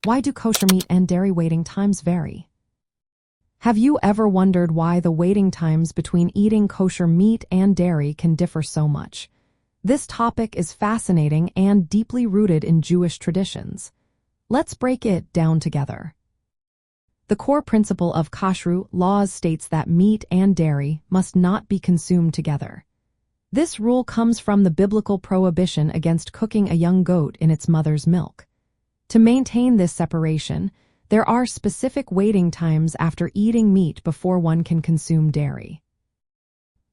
Why do kosher meat and dairy waiting times vary? Have you ever wondered why the waiting times between eating kosher meat and dairy can differ so much? This topic is fascinating and deeply rooted in Jewish traditions. Let's break it down together. The core principle of Kashrut laws states that meat and dairy must not be consumed together. This rule comes from the biblical prohibition against cooking a young goat in its mother's milk. To maintain this separation, there are specific waiting times after eating meat before one can consume dairy.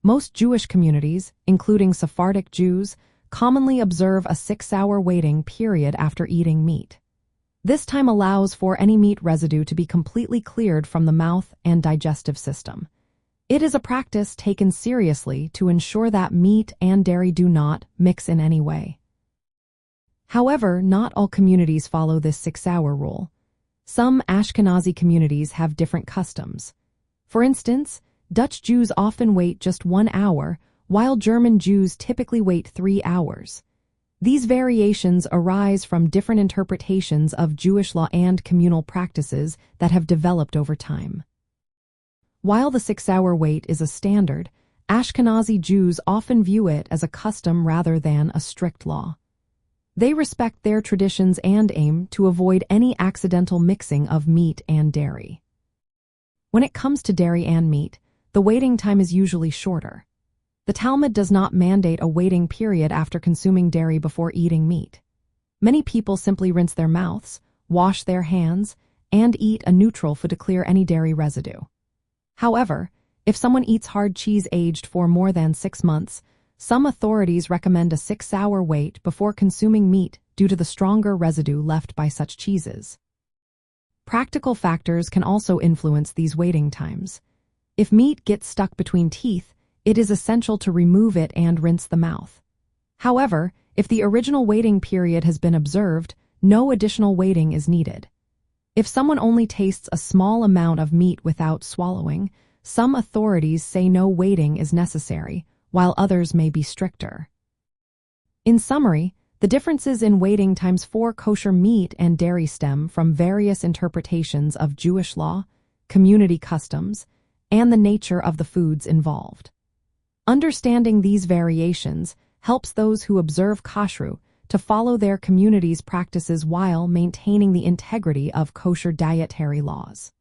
Most Jewish communities, including Sephardic Jews, commonly observe a 6-hour waiting period after eating meat. This time allows for any meat residue to be completely cleared from the mouth and digestive system. It is a practice taken seriously to ensure that meat and dairy do not mix in any way. However, not all communities follow this 6-hour rule. Some Ashkenazi communities have different customs. For instance, Dutch Jews often wait just 1 hour, while German Jews typically wait 3 hours. These variations arise from different interpretations of Jewish law and communal practices that have developed over time. While the 6-hour wait is a standard, Ashkenazi Jews often view it as a custom rather than a strict law. They respect their traditions and aim to avoid any accidental mixing of meat and dairy. When it comes to dairy and meat, the waiting time is usually shorter. The Talmud does not mandate a waiting period after consuming dairy before eating meat. Many people simply rinse their mouths, wash their hands, and eat a neutral food to clear any dairy residue. However, if someone eats hard cheese aged for more than 6 months, some authorities recommend a 6-hour wait before consuming meat due to the stronger residue left by such cheeses. Practical factors can also influence these waiting times. If meat gets stuck between teeth, it is essential to remove it and rinse the mouth. However, if the original waiting period has been observed, no additional waiting is needed. If someone only tastes a small amount of meat without swallowing, some authorities say no waiting is necessary, while others may be stricter. In summary, the differences in waiting times for kosher meat and dairy stem from various interpretations of Jewish law, community customs, and the nature of the foods involved. Understanding these variations helps those who observe Kashrut to follow their community's practices while maintaining the integrity of kosher dietary laws.